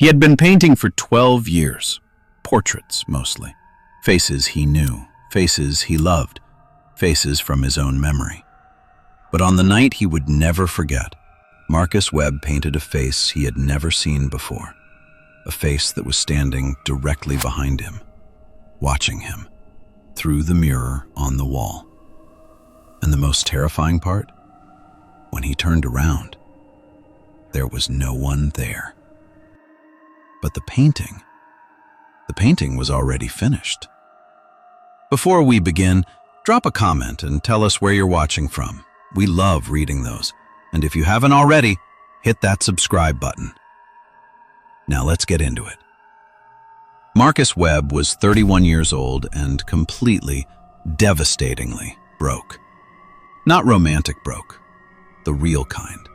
He had been painting for 12 years, portraits mostly, faces he knew, faces he loved, faces from his own memory. But on the night he would never forget, Marcus Webb painted a face he had never seen before, a face that was standing directly behind him, watching him, through the mirror on the wall. And the most terrifying part? When he turned around, there was no one there. But the painting was already finished. Before we begin, drop a comment and tell us where you're watching from. We love reading those. And if you haven't already, hit that subscribe button. Now let's get into it. Marcus Webb was 31 years old and completely, devastatingly broke. Not romantic broke, the real kind.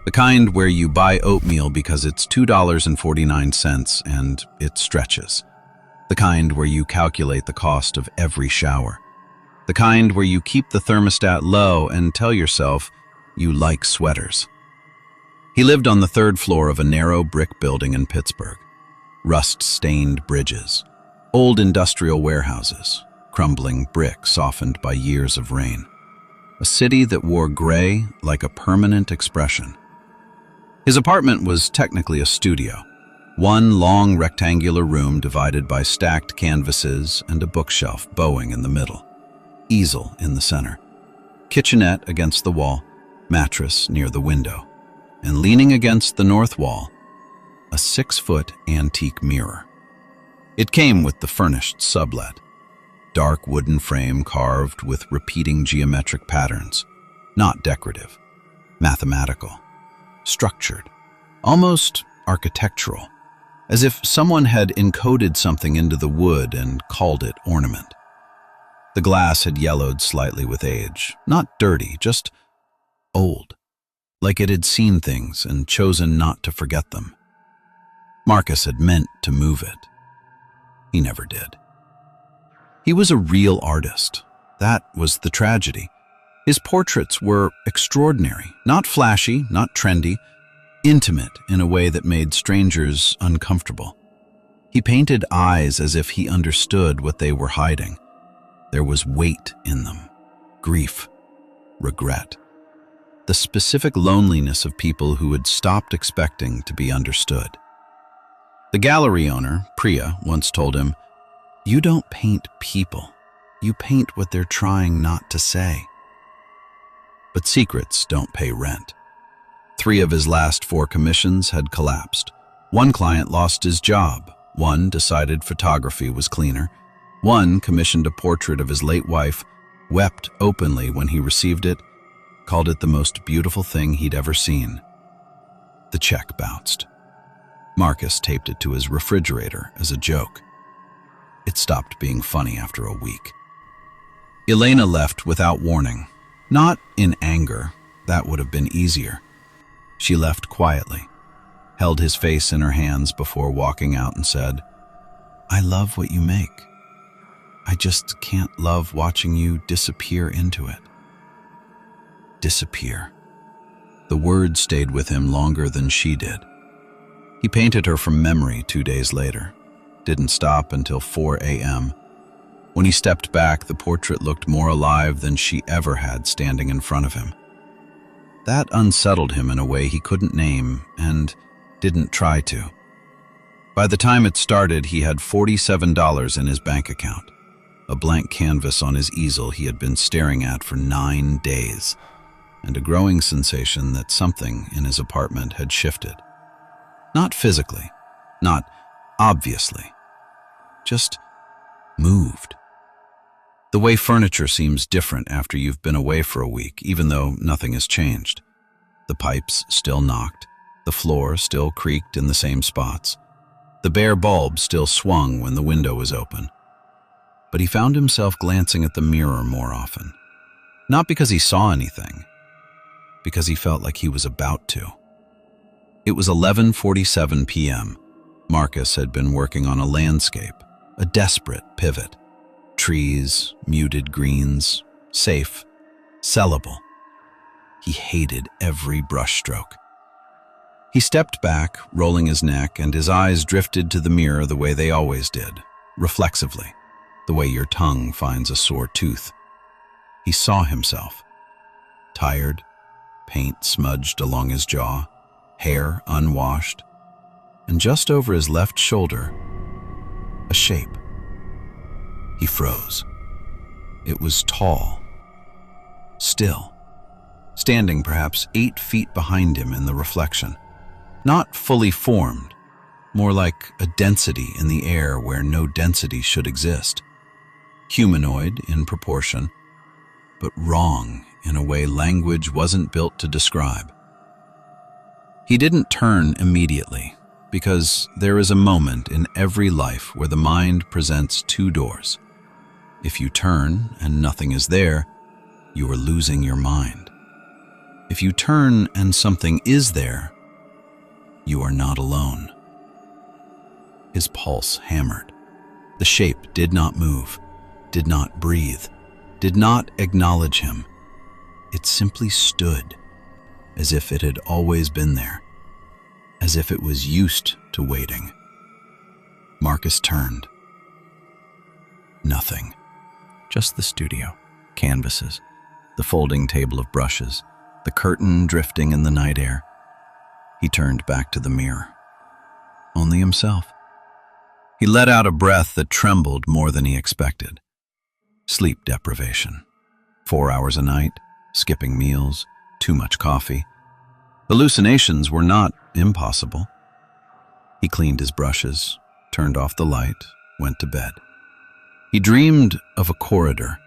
The kind where you buy oatmeal because it's $2.49 and it stretches. The kind where you calculate the cost of every shower. The kind where you keep the thermostat low and tell yourself you like sweaters. He lived on the third floor of a narrow brick building in Pittsburgh. Rust-stained bridges, old industrial warehouses, crumbling brick softened by years of rain. A city that wore gray like a permanent expression. His apartment was technically a studio, one long rectangular room divided by stacked canvases and a bookshelf bowing in the middle, easel in the center, kitchenette against the wall, mattress near the window, and leaning against the north wall, a 6-foot antique mirror. It came with the furnished sublet, dark wooden frame carved with repeating geometric patterns, not decorative, mathematical, structured, almost architectural, as if someone had encoded something into the wood and called it ornament. The glass had yellowed slightly with age, not dirty, just old, like it had seen things and chosen not to forget them. Marcus had meant to move it. He never did. He was a real artist. That was the tragedy. His portraits were extraordinary, not flashy, not trendy, intimate in a way that made strangers uncomfortable. He painted eyes as if he understood what they were hiding. There was weight in them, grief, regret, the specific loneliness of people who had stopped expecting to be understood. The gallery owner, Priya, once told him, "You don't paint people, you paint what they're trying not to say." But secrets don't pay rent. 3 of his last 4 commissions had collapsed. One client lost his job. One decided photography was cleaner. One commissioned a portrait of his late wife, wept openly when he received it, called it the most beautiful thing he'd ever seen. The check bounced. Marcus taped it to his refrigerator as a joke. It stopped being funny after a week. Elena left without warning. Not in anger, that would have been easier. She left quietly, held his face in her hands before walking out and said, "I love what you make. I just can't love watching you disappear into it." Disappear. The word stayed with him longer than she did. He painted her from memory 2 days later. Didn't stop until 4 a.m. When he stepped back, the portrait looked more alive than she ever had standing in front of him. That unsettled him in a way he couldn't name and didn't try to. By the time it started, he had $47 in his bank account, a blank canvas on his easel he had been staring at for 9 days, and a growing sensation that something in his apartment had shifted. Not physically, not obviously, just moved. The way furniture seems different after you've been away for a week, even though nothing has changed. The pipes still knocked, the floor still creaked in the same spots. The bare bulb still swung when the window was open. But he found himself glancing at the mirror more often. Not because he saw anything, because he felt like he was about to. It was 11:47 p.m. Marcus had been working on a landscape, a desperate pivot. Trees, muted greens, safe, sellable. He hated every brushstroke. He stepped back, rolling his neck, and his eyes drifted to the mirror the way they always did, reflexively, the way your tongue finds a sore tooth. He saw himself. Tired, paint smudged along his jaw, hair unwashed, and just over his left shoulder, a shape. He froze. It was tall, still, standing perhaps 8 feet behind him in the reflection. Not fully formed, more like a density in the air where no density should exist. Humanoid in proportion, but wrong in a way language wasn't built to describe. He didn't turn immediately, because there is a moment in every life where the mind presents 2 doors. If you turn and nothing is there, you are losing your mind. If you turn and something is there, you are not alone. His pulse hammered. The shape did not move, did not breathe, did not acknowledge him. It simply stood, as if it had always been there, as if it was used to waiting. Marcus turned. Nothing. Just the studio, canvases, the folding table of brushes, the curtain drifting in the night air. He turned back to the mirror. Only himself. He let out a breath that trembled more than he expected. Sleep deprivation. 4 hours a night, skipping meals, too much coffee. Hallucinations were not impossible. He cleaned his brushes, turned off the light, went to bed. He dreamed of a corridor,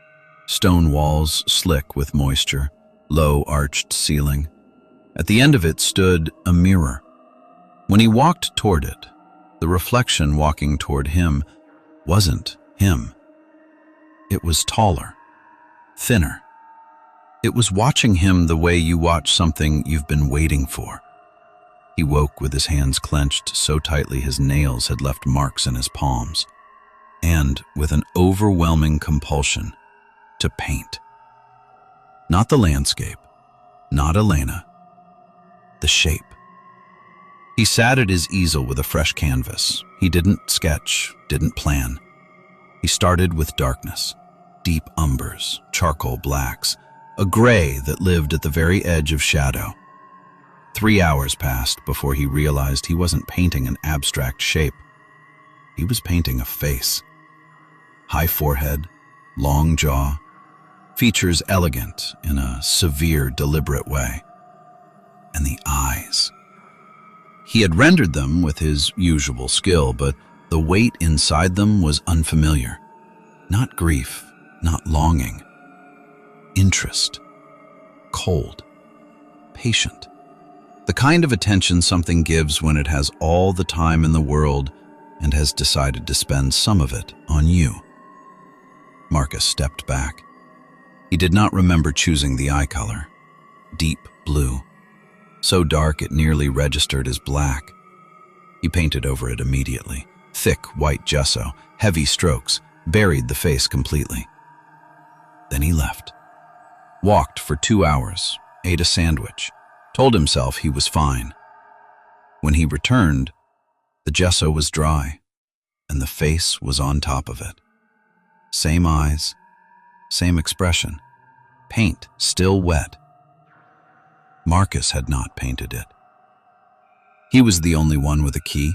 stone walls slick with moisture, low arched ceiling. At the end of it stood a mirror. When he walked toward it, the reflection walking toward him wasn't him. It was taller, thinner. It was watching him the way you watch something you've been waiting for. He woke with his hands clenched so tightly his nails had left marks in his palms, and with an overwhelming compulsion to paint. Not the landscape, not Elena, the shape. He sat at his easel with a fresh canvas. He didn't sketch, didn't plan. He started with darkness, deep umbers, charcoal blacks, a gray that lived at the very edge of shadow. 3 hours passed before he realized he wasn't painting an abstract shape. He was painting a face. High forehead, long jaw, features elegant in a severe, deliberate way. And the eyes. He had rendered them with his usual skill, but the weight inside them was unfamiliar. Not grief, not longing. Interest. Cold. Patient. The kind of attention something gives when it has all the time in the world and has decided to spend some of it on you. Marcus stepped back. He did not remember choosing the eye color. Deep blue. So dark it nearly registered as black. He painted over it immediately. Thick white gesso, heavy strokes, buried the face completely. Then he left. Walked for 2 hours, ate a sandwich, told himself he was fine. When he returned, the gesso was dry, and the face was on top of it. Same eyes, same expression, paint still wet. Marcus had not painted it. He was the only one with a key.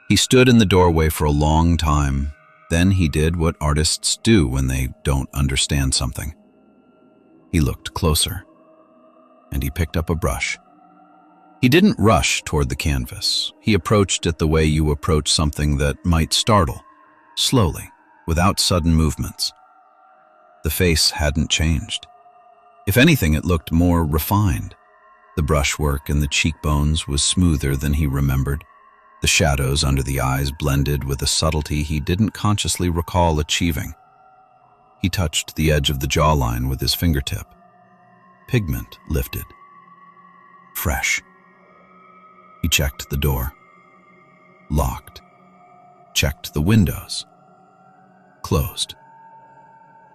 He stood in the doorway for a long time. Then he did what artists do when they don't understand something. He looked closer, and he picked up a brush. He didn't rush toward the canvas. He approached it the way you approach something that might startle, slowly, without sudden movements. The face hadn't changed. If anything, it looked more refined. The brushwork in the cheekbones was smoother than he remembered. The shadows under the eyes blended with a subtlety he didn't consciously recall achieving. He touched the edge of the jawline with his fingertip. Pigment lifted. Fresh. He checked the door. Locked. Checked the windows. Closed.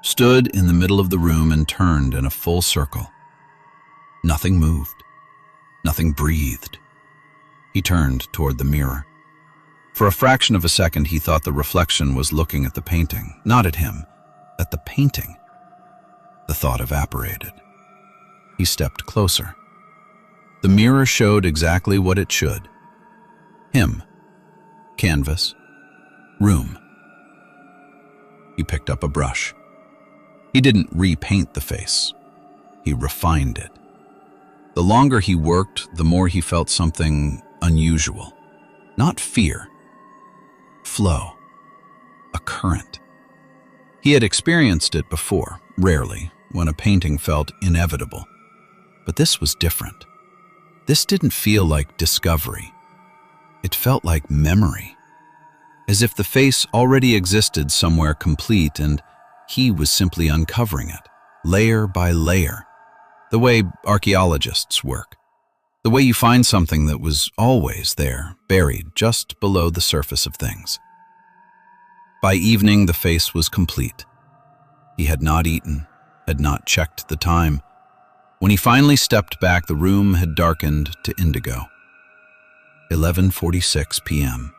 Stood in the middle of the room and turned in a full circle. Nothing moved. Nothing breathed. He turned toward the mirror. For a fraction of a second, he thought the reflection was looking at the painting, not at him, at the painting. The thought evaporated. He stepped closer. The mirror showed exactly what it should. Him. Canvas. Room. He picked up a brush. He didn't repaint the face. He refined it. The longer he worked, the more he felt something unusual. Not fear. Flow. A current. He had experienced it before, rarely, when a painting felt inevitable. But this was different. This didn't feel like discovery. It felt like memory. As if the face already existed somewhere complete and he was simply uncovering it, layer by layer. The way archaeologists work. The way you find something that was always there, buried just below the surface of things. By evening, the face was complete. He had not eaten, had not checked the time. When he finally stepped back, the room had darkened to indigo. 11:46 p.m.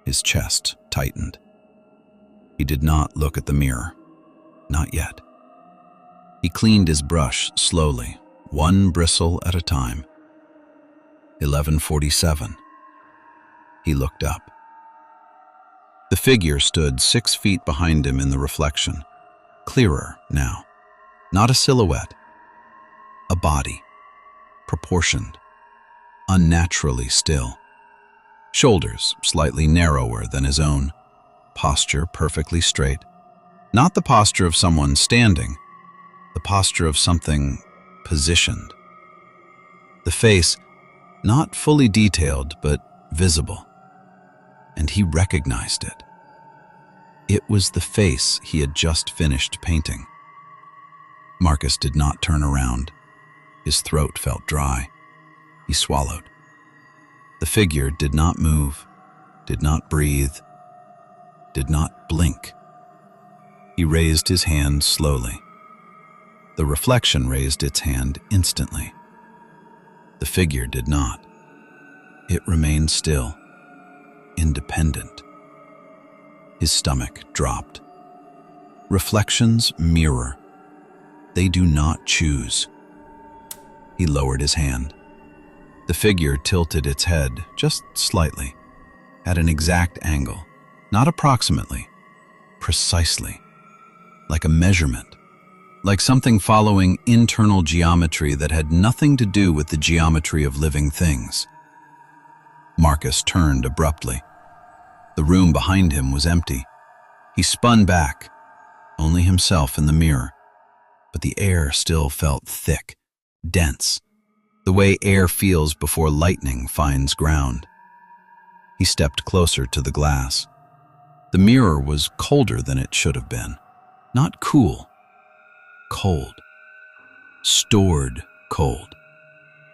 His chest tightened. He did not look at the mirror. Not yet. He cleaned his brush slowly, one bristle at a time. 11:47. He looked up. The figure stood 6 feet behind him in the reflection, clearer now. Not a silhouette. A body, proportioned, unnaturally still. Shoulders slightly narrower than his own, posture perfectly straight. Not the posture of someone standing, the posture of something positioned. The face, not fully detailed, but visible. And he recognized it. It was the face he had just finished painting. Marcus did not turn around. His throat felt dry. He swallowed. The figure did not move, did not breathe, did not blink. He raised his hand slowly. The reflection raised its hand instantly. The figure did not. It remained still, independent. His stomach dropped. Reflections mirror. They do not choose. He lowered his hand. The figure tilted its head just slightly, at an exact angle, not approximately, precisely, like a measurement, like something following internal geometry that had nothing to do with the geometry of living things. Marcus turned abruptly. The room behind him was empty. He spun back, only himself in the mirror, but the air still felt thick, dense, the way air feels before lightning finds ground. He stepped closer to the glass. The mirror was colder than it should have been. Not cool, cold. Stored cold.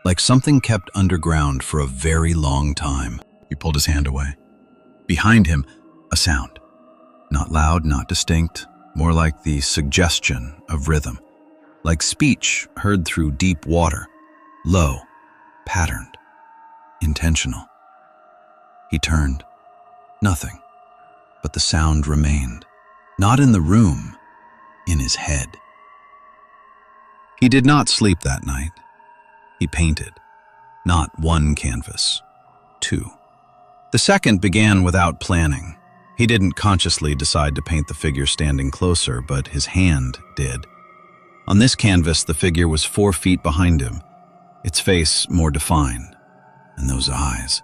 Like something kept underground for a very long time. He pulled his hand away. Behind him, a sound. Not loud, not distinct, more like the suggestion of rhythm. Like speech heard through deep water. Low, patterned, intentional. He turned. Nothing. But the sound remained. Not in the room, in his head. He did not sleep that night. He painted. Not one canvas, 2. The second began without planning. He didn't consciously decide to paint the figure standing closer, but his hand did. On this canvas, the figure was 4 feet behind him, its face more defined, and those eyes.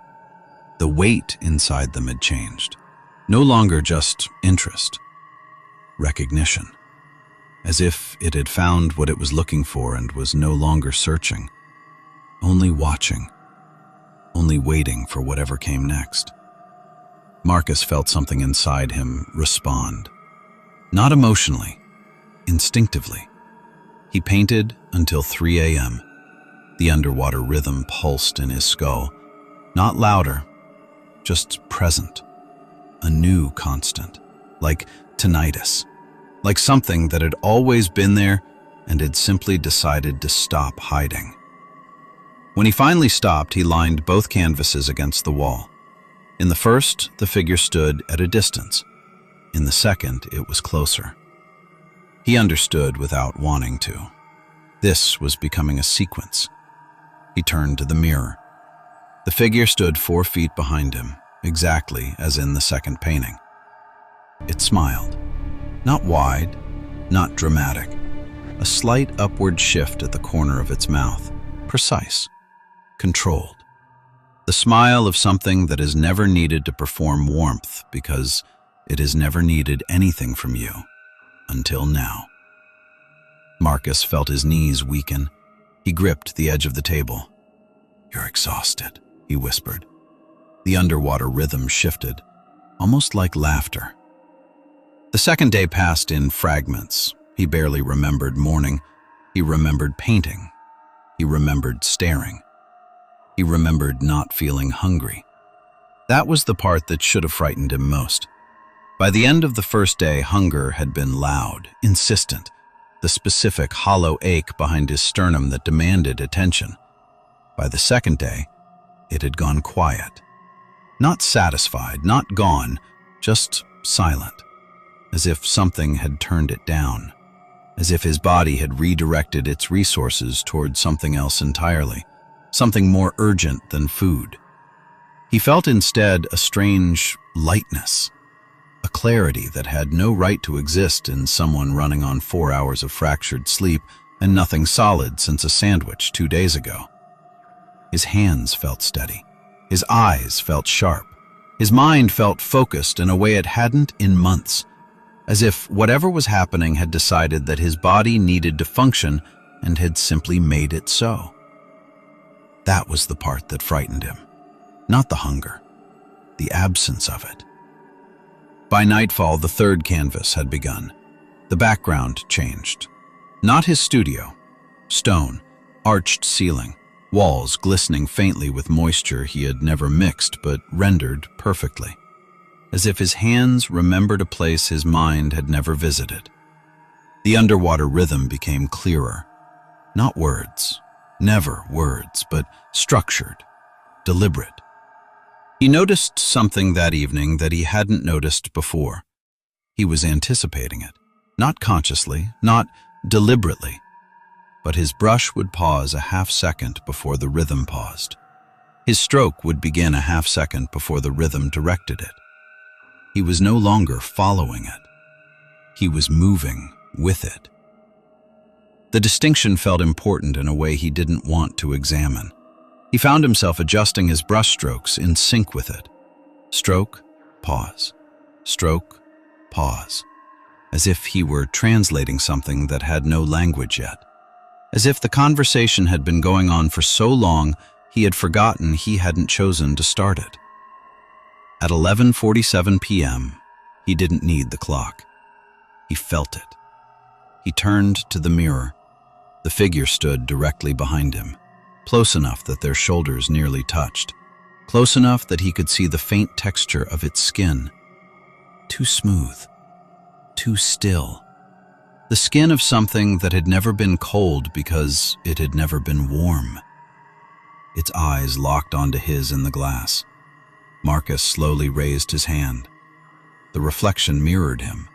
The weight inside them had changed. No longer just interest, recognition. As if it had found what it was looking for and was no longer searching, only watching, only waiting for whatever came next. Marcus felt something inside him respond. Not emotionally, instinctively. He painted until 3 a.m. The underwater rhythm pulsed in his skull. Not louder, just present. A new constant, like tinnitus. Like something that had always been there and had simply decided to stop hiding. When he finally stopped, he lined both canvases against the wall. In the first, the figure stood at a distance. In the second, it was closer. He understood without wanting to. This was becoming a sequence. He turned to the mirror. The figure stood 4 feet behind him, exactly as in the second painting. It smiled. Not wide, not dramatic. A slight upward shift at the corner of its mouth. Precise. Controlled. The smile of something that has never needed to perform warmth because it has never needed anything from you. Until now. Marcus felt his knees weaken. He gripped the edge of the table. "You're exhausted," he whispered. The underwater rhythm shifted, almost like laughter. The second day passed in fragments. He barely remembered morning. He remembered painting. He remembered staring. He remembered not feeling hungry. That was the part that should have frightened him most. By the end of the first day, hunger had been loud, insistent, the specific hollow ache behind his sternum that demanded attention. By the second day, it had gone quiet. Not satisfied, not gone, just silent, as if something had turned it down, as if his body had redirected its resources toward something else entirely, something more urgent than food. He felt instead a strange lightness, a clarity that had no right to exist in someone running on 4 hours of fractured sleep and nothing solid since a sandwich 2 days ago. His hands felt steady. His eyes felt sharp. His mind felt focused in a way it hadn't in months, as if whatever was happening had decided that his body needed to function and had simply made it so. That was the part that frightened him. Not the hunger, the absence of it. By nightfall, the third canvas had begun. The background changed. Not his studio. Stone, arched ceiling, walls glistening faintly with moisture he had never mixed but rendered perfectly, as if his hands remembered a place his mind had never visited. The underwater rhythm became clearer. Not words, never words, but structured, deliberate. He noticed something that evening that he hadn't noticed before. He was anticipating it, not consciously, not deliberately, but his brush would pause a half-second before the rhythm paused. His stroke would begin a half-second before the rhythm directed it. He was no longer following it. He was moving with it. The distinction felt important in a way he didn't want to examine. He found himself adjusting his brushstrokes in sync with it. Stroke, pause. Stroke, pause. As if he were translating something that had no language yet. As if the conversation had been going on for so long he had forgotten he hadn't chosen to start it. At 11:47 p.m., he didn't need the clock. He felt it. He turned to the mirror. The figure stood directly behind him, close enough that their shoulders nearly touched, close enough that he could see the faint texture of its skin. Too smooth, too still. The skin of something that had never been cold because it had never been warm. Its eyes locked onto his in the glass. Marcus slowly raised his hand. The reflection mirrored him.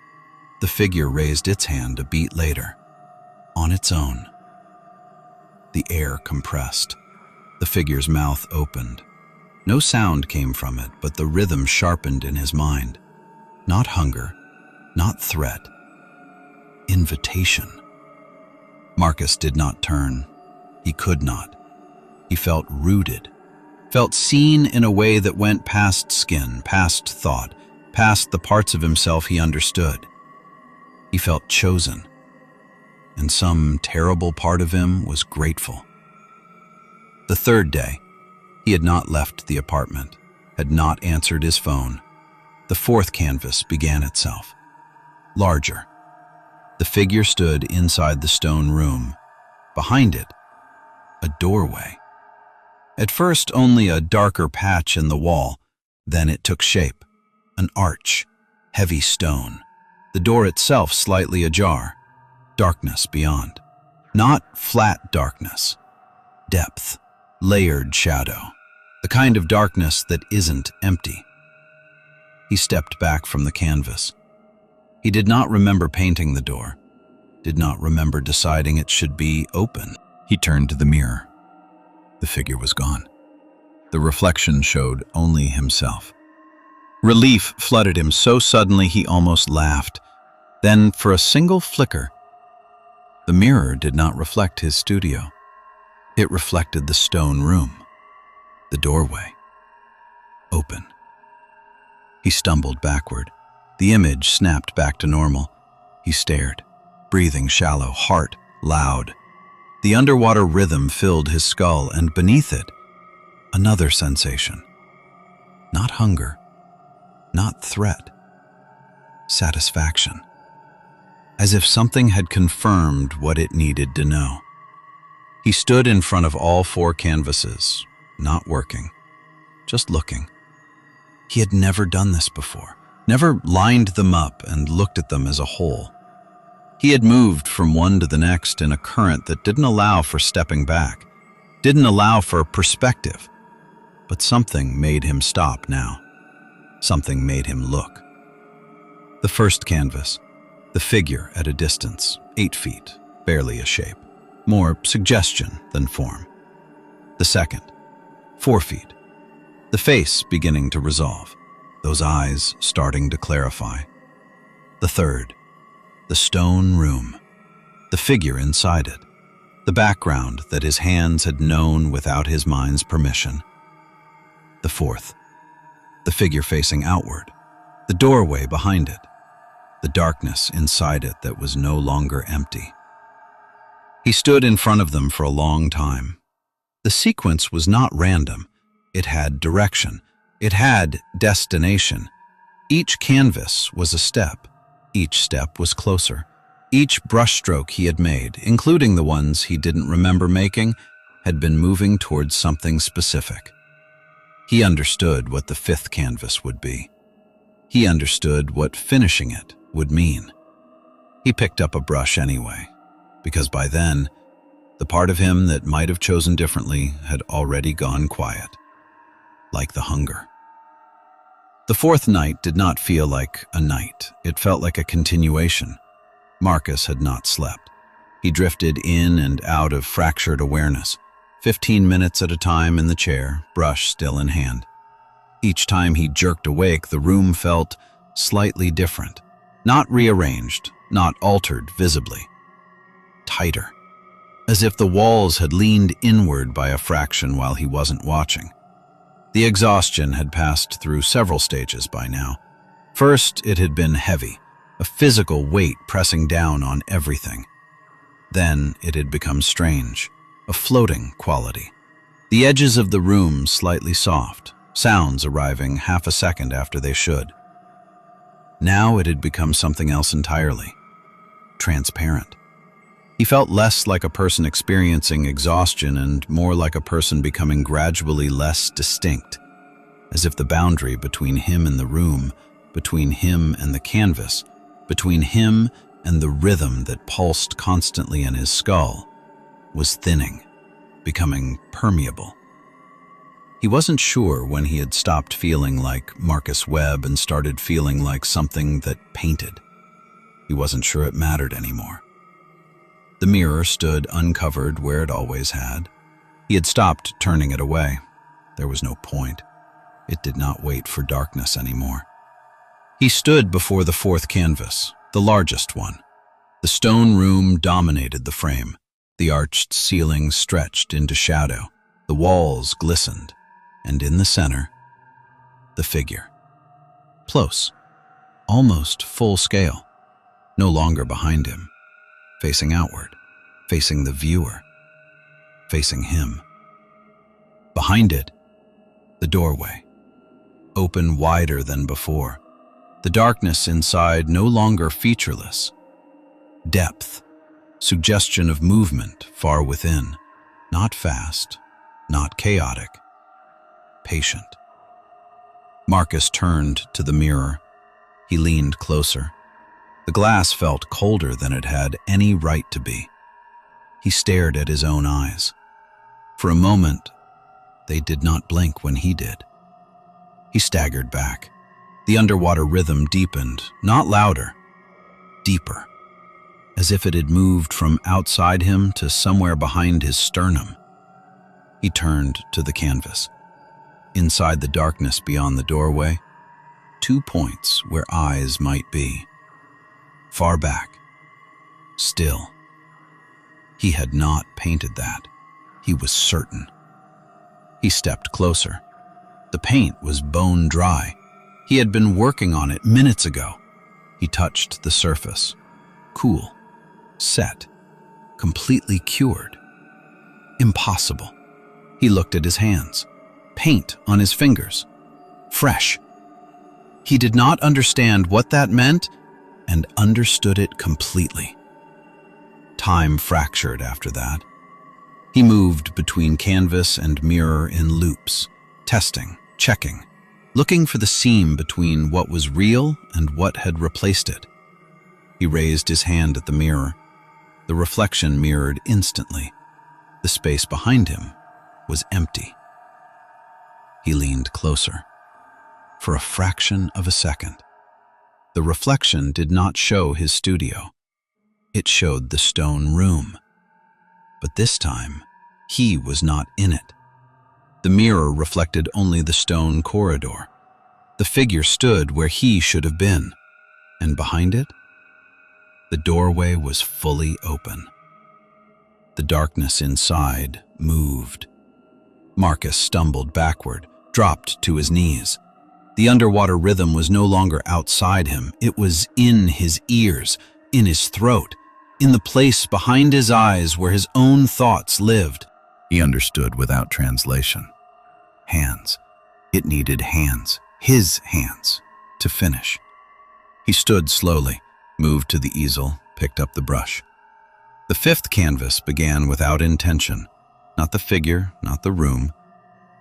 The figure raised its hand a beat later, on its own. The air compressed. The figure's mouth opened. No sound came from it, but the rhythm sharpened in his mind. Not hunger, not threat. Invitation. Marcus did not turn. He could not. He felt rooted, felt seen in a way that went past skin, past thought, past the parts of himself he understood. He felt chosen, and some terrible part of him was grateful. The third day, he had not left the apartment, had not answered his phone. The fourth canvas began itself. Larger. The figure stood inside the stone room. Behind it, a doorway. At first, only a darker patch in the wall. Then it took shape. An arch, heavy stone. The door itself slightly ajar. Darkness beyond. Not flat darkness. Depth. layered shadow, the kind of darkness that isn't empty. He stepped back from the canvas. He did not remember painting the door, did not remember deciding it should be open. He turned to the mirror. The figure was gone. The reflection showed only himself. Relief flooded him so suddenly he almost laughed. Then, for a single flicker, the mirror did not reflect his studio. It reflected the stone room, the doorway, open. He stumbled backward. The image snapped back to normal. He stared, breathing shallow, heart loud. The underwater rhythm filled his skull, and beneath it, another sensation. Not hunger, not threat, satisfaction. As if something had confirmed what it needed to know. He stood in front of all 4 canvases, not working, just looking. He had never done this before, never lined them up and looked at them as a whole. He had moved from one to the next in a current that didn't allow for stepping back, didn't allow for perspective. But something made him stop now. Something made him look. The first canvas, the figure at a distance, 8 feet, barely a shape, more suggestion than form. The second, 4 feet, the face beginning to resolve, those eyes starting to clarify. The third, the stone room, the figure inside it, the background that his hands had known without his mind's permission. The fourth, the figure facing outward, the doorway behind it, the darkness inside it that was no longer empty. He stood in front of them for a long time. The sequence was not random. It had direction. It had destination. Each canvas was a step. Each step was closer. Each brushstroke he had made, including the ones he didn't remember making, had been moving towards something specific. He understood what the 5th canvas would be. He understood what finishing it would mean. He picked up a brush anyway, because by then, the part of him that might have chosen differently had already gone quiet, like the hunger. The 4th night did not feel like a night. It felt like a continuation. Marcus had not slept. He drifted in and out of fractured awareness, 15 minutes at a time in the chair, brush still in hand. Each time he jerked awake, the room felt slightly different. Not rearranged, not altered visibly. Tighter, as if the walls had leaned inward by a fraction while he wasn't watching. The exhaustion had passed through several stages by now. First, it had been heavy, a physical weight pressing down on everything. Then it had become strange, a floating quality. The edges of the room slightly soft, sounds arriving half a second after they should. Now it had become something else entirely. Transparent. He felt less like a person experiencing exhaustion and more like a person becoming gradually less distinct, as if the boundary between him and the room, between him and the canvas, between him and the rhythm that pulsed constantly in his skull, was thinning, becoming permeable. He wasn't sure when he had stopped feeling like Marcus Webb and started feeling like something that painted. He wasn't sure it mattered anymore. The mirror stood uncovered where it always had. He had stopped turning it away. There was no point. It did not wait for darkness anymore. He stood before the 4th canvas, the largest one. The stone room dominated the frame. The arched ceiling stretched into shadow. The walls glistened. And in the center, the figure. Close, almost full scale, no longer behind him, facing outward, facing the viewer, facing him. Behind it, the doorway, open wider than before, the darkness inside no longer featureless. Depth, suggestion of movement far within, not fast, not chaotic, patient. Marcus turned to the mirror. He leaned closer. The glass felt colder than it had any right to be. He stared at his own eyes. For a moment, they did not blink when he did. He staggered back. The underwater rhythm deepened, not louder, deeper, as if it had moved from outside him to somewhere behind his sternum. He turned to the canvas. Inside the darkness beyond the doorway, 2 points where eyes might be. Far back, still. He had not painted that. He was certain. He stepped closer. The paint was bone dry. He had been working on it minutes ago. He touched the surface. Cool, set, completely cured. Impossible. He looked at his hands. Paint on his fingers. Fresh. He did not understand what that meant and understood it completely. Time fractured after that. He moved between canvas and mirror in loops, testing, checking, looking for the seam between what was real and what had replaced it. He raised his hand at the mirror. The reflection mirrored instantly. The space behind him was empty. He leaned closer. For a fraction of a second, the reflection did not show his studio. It showed the stone room. But this time, he was not in it. The mirror reflected only the stone corridor. The figure stood where he should have been, and behind it, the doorway was fully open. The darkness inside moved. Marcus stumbled backward, dropped to his knees. The underwater rhythm was no longer outside him. It was in his ears, in his throat, in the place behind his eyes where his own thoughts lived. He understood without translation. Hands. It needed hands, his hands, to finish. He stood slowly, moved to the easel, picked up the brush. The 5th canvas began without intention. Not the figure, not the room,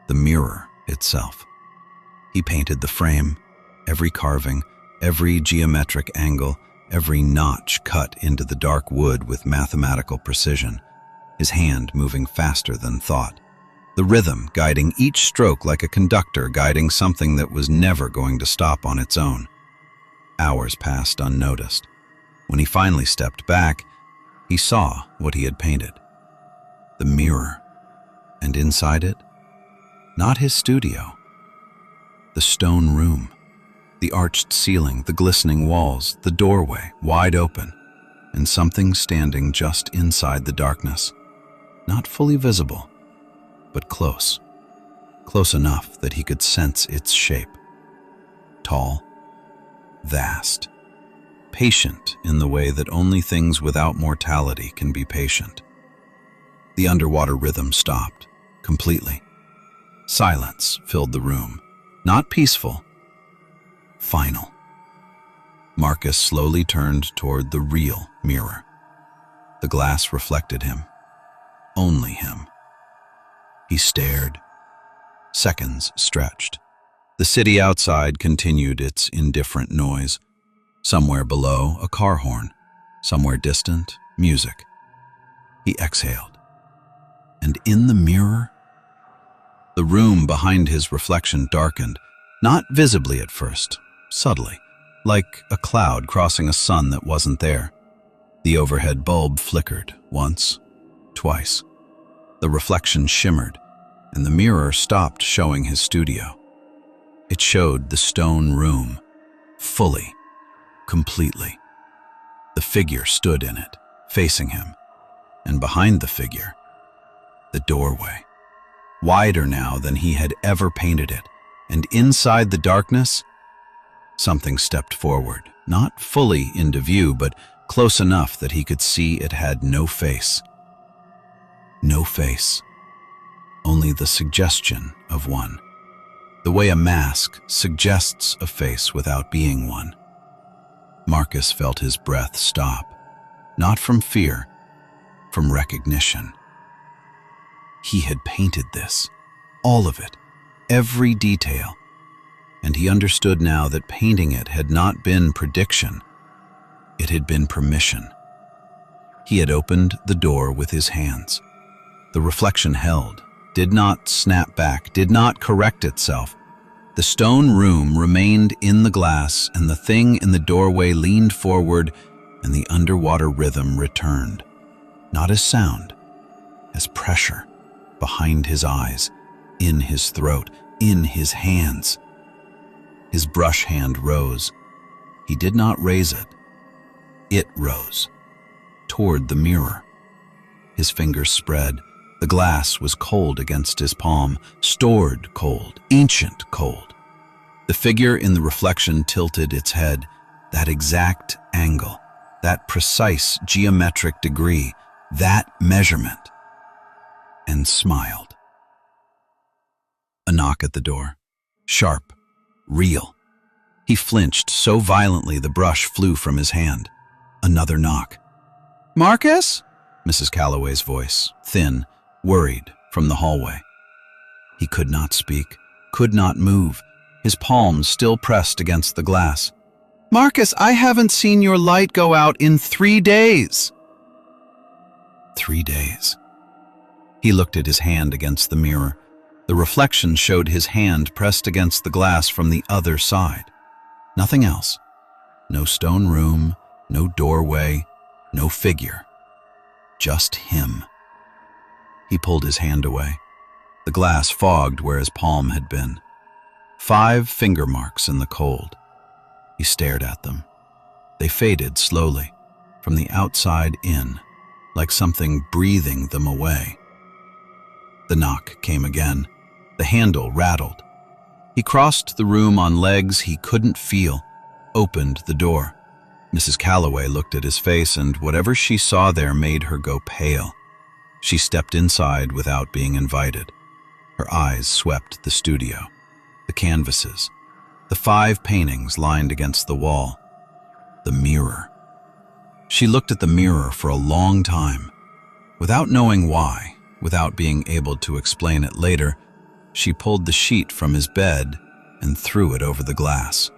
the mirror itself. He painted the frame, every carving, every geometric angle, every notch cut into the dark wood with mathematical precision, his hand moving faster than thought, the rhythm guiding each stroke like a conductor guiding something that was never going to stop on its own. Hours passed unnoticed. When he finally stepped back, he saw what he had painted. The mirror, and inside it, not his studio, the stone room, the arched ceiling, the glistening walls, the doorway wide open, and something standing just inside the darkness, not fully visible, but close enough that he could sense its shape. Tall, vast, patient in the way that only things without mortality can be patient. The underwater rhythm stopped, completely. Silence filled the room, not peaceful, final. Marcus slowly turned toward the real mirror. The glass reflected him, only him. He stared. Seconds stretched. The city outside continued its indifferent noise. Somewhere below, a car horn. Somewhere distant, music. He exhaled. And in the mirror, the room behind his reflection darkened, not visibly at first, subtly, like a cloud crossing a sun that wasn't there. The overhead bulb flickered once, twice. The reflection shimmered, and the mirror stopped showing his studio. It showed the stone room, fully, completely. The figure stood in it, facing him, and behind the figure, the doorway, wider now than he had ever painted it, and inside the darkness, something stepped forward, not fully into view, but close enough that he could see it had no face. No face, only the suggestion of one, the way a mask suggests a face without being one. Marcus felt his breath stop, not from fear, from recognition. He had painted this, all of it, every detail, and he understood now that painting it had not been prediction, it had been permission. He had opened the door with his hands. The reflection held, did not snap back, did not correct itself. The stone room remained in the glass, and the thing in the doorway leaned forward, and the underwater rhythm returned. Not as sound, as pressure, behind his eyes, in his throat, in his hands. His brush hand rose. He did not raise it. It rose, toward the mirror. His fingers spread. The glass was cold against his palm, stored cold, ancient cold. The figure in the reflection tilted its head, that exact angle, that precise geometric degree, that measurement, and smiled. A knock at the door. Sharp, real. He flinched so violently the brush flew from his hand. Another knock. "Marcus?" Mrs. Calloway's voice, thin, worried, from the hallway. He could not speak, could not move, his palms still pressed against the glass. "Marcus, I haven't seen your light go out in 3 days." 3 days. He looked at his hand against the mirror. The reflection showed his hand pressed against the glass from the other side. Nothing else. No stone room, no doorway, no figure. Just him. He pulled his hand away. The glass fogged where his palm had been. 5 finger marks in the cold. He stared at them. They faded slowly, from the outside in, like something breathing them away. The knock came again. The handle rattled. He crossed the room on legs he couldn't feel, opened the door. Mrs. Calloway looked at his face, and whatever she saw there made her go pale. She stepped inside without being invited. Her eyes swept the studio, the canvases, the 5 paintings lined against the wall, the mirror. She looked at the mirror for a long time. Without knowing why, without being able to explain it later, she pulled the sheet from his bed and threw it over the glass.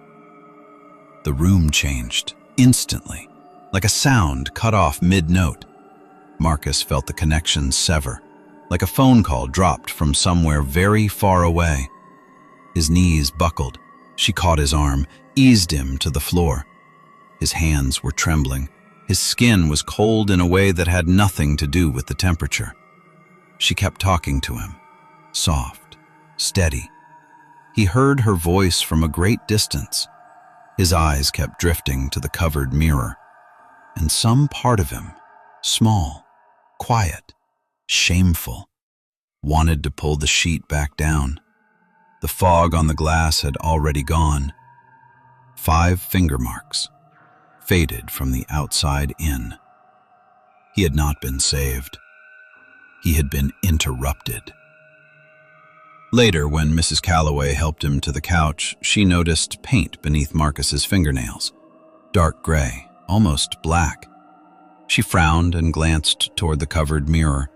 The room changed, instantly, like a sound cut off mid-note. Marcus felt the connection sever, like a phone call dropped from somewhere very far away. His knees buckled. She caught his arm, eased him to the floor. His hands were trembling. His skin was cold in a way that had nothing to do with the temperature. She kept talking to him, soft, steady. He heard her voice from a great distance. His eyes kept drifting to the covered mirror, and some part of him, small, quiet, shameful, wanted to pull the sheet back down. The fog on the glass had already gone. 5 finger marks, faded from the outside in. He had not been saved. He had been interrupted. Later, when Mrs. Calloway helped him to the couch, she noticed paint beneath Marcus's fingernails. Dark gray, almost black. She frowned and glanced toward the covered mirror.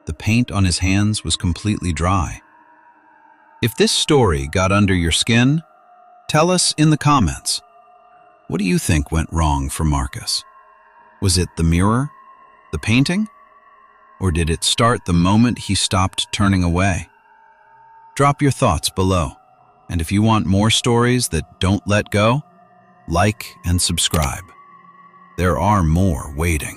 The paint on his hands was completely dry. If this story got under your skin, tell us in the comments. What do you think went wrong for Marcus? Was it the mirror? The painting? Or did it start the moment he stopped turning away? Drop your thoughts below, and if you want more stories that don't let go, like and subscribe. There are more waiting.